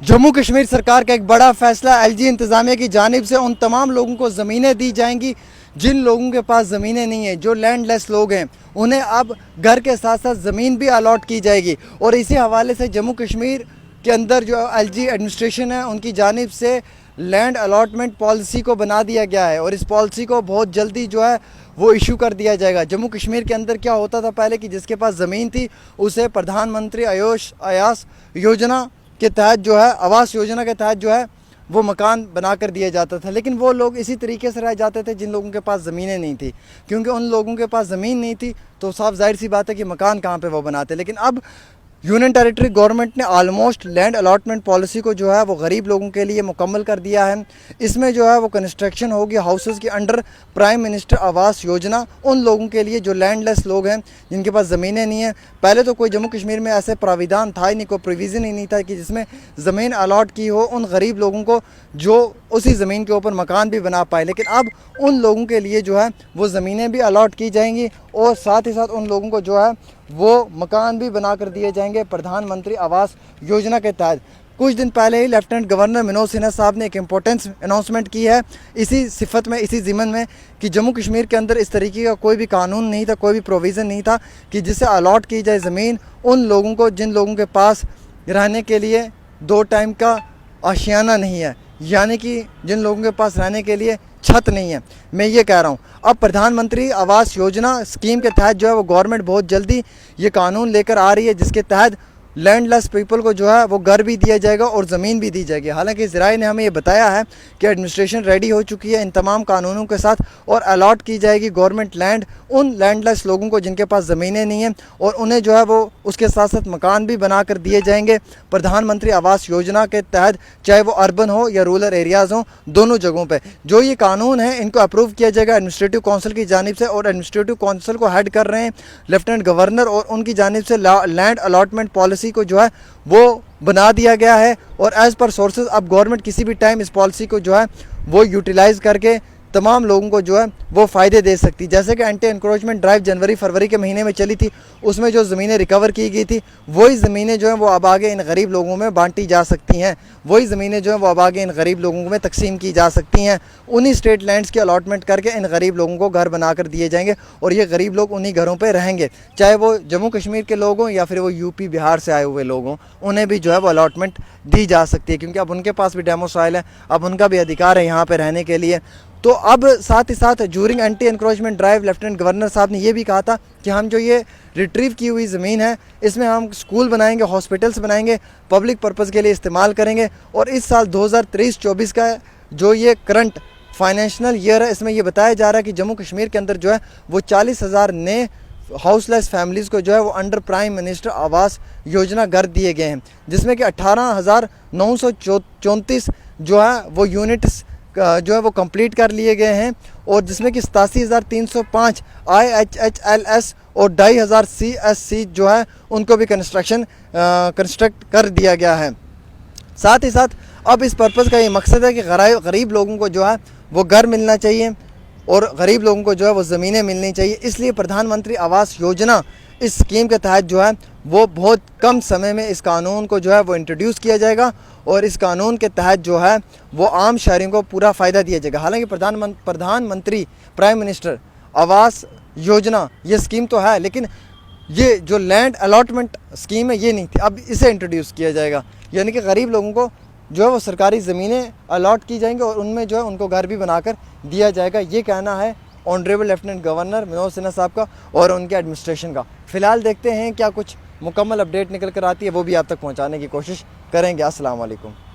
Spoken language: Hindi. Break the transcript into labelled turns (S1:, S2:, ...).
S1: जम्मू कश्मीर सरकार का एक बड़ा फैसला, एलजी इंतज़ामिया की जानिब से उन तमाम लोगों को ज़मीनें दी जाएंगी जिन लोगों के पास ज़मीनें नहीं हैं, जो लैंडलेस लोग हैं, उन्हें अब घर के साथ साथ ज़मीन भी अलॉट की जाएगी। और इसी हवाले से जम्मू कश्मीर के अंदर जो एलजी एडमिनिस्ट्रेशन है उनकी जानिब से लैंड अलॉटमेंट पॉलिसी को बना दिया गया है और इस पॉलिसी को बहुत जल्दी जो है वो इशू कर दिया जाएगा। जम्मू कश्मीर के अंदर क्या होता था पहले कि जिसके पास ज़मीन थी उसे प्रधानमंत्री आवास योजना के तहत जो है, आवास योजना के तहत जो है वो मकान बना कर दिया जाता था, लेकिन वो लोग इसी तरीके से रह जाते थे जिन लोगों के पास ज़मीनें नहीं थी, क्योंकि उन लोगों के पास ज़मीन नहीं थी तो साफ जाहिर सी बात है कि मकान कहाँ पे वो बनाते। लेकिन अब यूनियन टेरिटरी गवर्नमेंट ने ऑलमोस्ट लैंड अलॉटमेंट पॉलिसी को जो है वो गरीब लोगों के लिए मुकम्मल कर दिया है। इसमें जो है वो कंस्ट्रक्शन होगी हाउसेस के under prime minister Awas Yojana उन लोगों के लिए जो लैंडलेस लोग हैं, जिनके पास ज़मीनें नहीं हैं। पहले तो कोई जम्मू कश्मीर में ऐसे प्राविधान था ही नहीं, कोई प्रोविज़न ही नहीं था कि जिसमें ज़मीन अलॉट की हो उन गरीब लोगों को जो उसी ज़मीन के ऊपर मकान भी बना पाए। लेकिन अब उन लोगों के लिए जो है वो ज़मीनें भी अलॉट की जाएंगी और साथ ही साथ उन लोगों को जो है वो मकान भी बना कर दिए जाएंगे प्रधानमंत्री आवास योजना के तहत। कुछ दिन पहले ही लेफ्टिनेंट गवर्नर मनोज सिन्हा साहब ने एक इम्पोर्टेंस अनाउंसमेंट की है इसी सिफत में, इसी ज़िमन में कि जम्मू कश्मीर के अंदर इस तरीके का कोई भी कानून नहीं था, कोई भी प्रोविज़न नहीं था कि जिससे अलॉट की जाए ज़मीन उन लोगों को जिन लोगों के पास रहने के लिए 2 टाइम का आशियाना नहीं है, यानी कि जिन लोगों के पास रहने के लिए छत नहीं है। मैं ये कह रहा हूँ अब प्रधानमंत्री आवास योजना स्कीम के तहत जो है वो गवर्नमेंट बहुत जल्दी ये कानून लेकर आ रही है जिसके तहत लैंडलेस पीपल को जो है वो घर भी दिया जाएगा और ज़मीन भी दी जाएगी। हालांकि ज़राए ने हमें ये बताया है कि एडमिनिस्ट्रेशन रेडी हो चुकी है इन तमाम कानूनों के साथ और अलॉट की जाएगी गवर्नमेंट लैंड उन लैंडलेस लोगों को जिनके पास ज़मीनें नहीं हैं और उन्हें जो है वो उसके साथ साथ मकान भी बना कर दिए जाएंगे प्रधानमंत्री आवास योजना के तहत, चाहे वो अर्बन हो या रूरल एरियाज़ हों, दोनों जगहों पर। जो ये कानून है इनको अप्रूव किया जाएगा एडमिनिस्ट्रेटिव काउंसिल की जानिब से और एडमिनिस्ट्रेटिव काउंसिल को हेड कर रहे हैं लेफ्टिनेंट गवर्नर और उनकी जानिब से लैंड अलॉटमेंट पॉलिसी को जो है वो बना दिया गया है। और एज़ पर सोर्सेज अब गवर्नमेंट किसी भी टाइम इस पॉलिसी को जो है वो यूटिलाइज़ करके तमाम लोगों को जो है वो फ़ायदे दे सकती। जैसे कि एंटी एनक्रोचमेंट ड्राइव जनवरी फरवरी के महीने में चली थी, उसमें जो ज़मीनें रिकवर की गई थी वही ज़मीनें जो हैं वो अब आगे इन गरीब लोगों में बांटी जा सकती हैं, वही ज़मीनें जो हैं वो अब आगे इन गरीब लोगों में तकसीम की जा सकती हैं। उन्हीं स्टेट लैंड्स की अलॉटमेंट करके इन गरीब लोगों को घर बना कर दिए जाएंगे और ये गरीब लोग उन्हीं घरों पर रहेंगे, चाहे वो जम्मू कश्मीर के लोग हों या फिर वो यूपी बिहार से आए हुए लोग हों, उन्हें भी जो है वो अलॉटमेंट दी जा सकती है क्योंकि अब उनके पास भी डेमोसाइल है, अब उनका भी अधिकार है यहाँ पर रहने के लिए। तो अब साथ ही साथ during anti encroachment drive lieutenant governor साहब ने ये भी कहा था कि हम जो ये रिट्रीव की हुई ज़मीन है इसमें हम स्कूल बनाएंगे, हॉस्पिटल्स बनाएंगे, पब्लिक पर्पज़ के लिए इस्तेमाल करेंगे। और इस साल 2023-24 का जो ये करंट फाइनेंशियल ईयर है इसमें ये बताया जा रहा है कि जम्मू कश्मीर के अंदर जो है वो 40,000 नए हाउसलेस फैमिलीज़ को जो है वो under prime minister Awas Yojana घर दिए गए हैं, जिसमें कि 18,934 जो है वो यूनिट्स जो है वो कंप्लीट कर लिए गए हैं और जिसमें कि 87,305 IHHLS और 2,500 CSC जो है उनको भी कंस्ट्रक्ट कर दिया गया है। साथ ही साथ अब इस पर्पज़ का ये मकसद है कि गरीब लोगों को जो है वो घर मिलना चाहिए और गरीब लोगों को जो है वो ज़मीनें मिलनी चाहिए। इसलिए प्रधानमंत्री आवास योजना इस स्कीम के तहत जो है वो बहुत कम समय में इस कानून को जो है वो इंट्रोड्यूस किया जाएगा और इस कानून के तहत जो है वो आम शहरियों को पूरा फ़ायदा दिया जाएगा। हालांकि प्रधानमंत्री प्राइम मिनिस्टर आवास योजना ये स्कीम तो है, लेकिन ये जो लैंड अलॉटमेंट स्कीम है ये नहीं थी, अब इसे इंट्रोड्यूस किया जाएगा, यानी कि गरीब लोगों को जो है वो सरकारी ज़मीनें अलॉट की जाएंगी और उनमें जो है उनको घर भी बनाकर दिया जाएगा। ये कहना है honourable lieutenant governor Manoj Sinha साहब का और उनके एडमिनिस्ट्रेशन का। फ़िलहाल देखते हैं क्या कुछ मुकम्मल अपडेट निकल कर आती है, वो भी आप तक पहुंचाने की कोशिश करेंगे। अस्सलाम वालेकुम।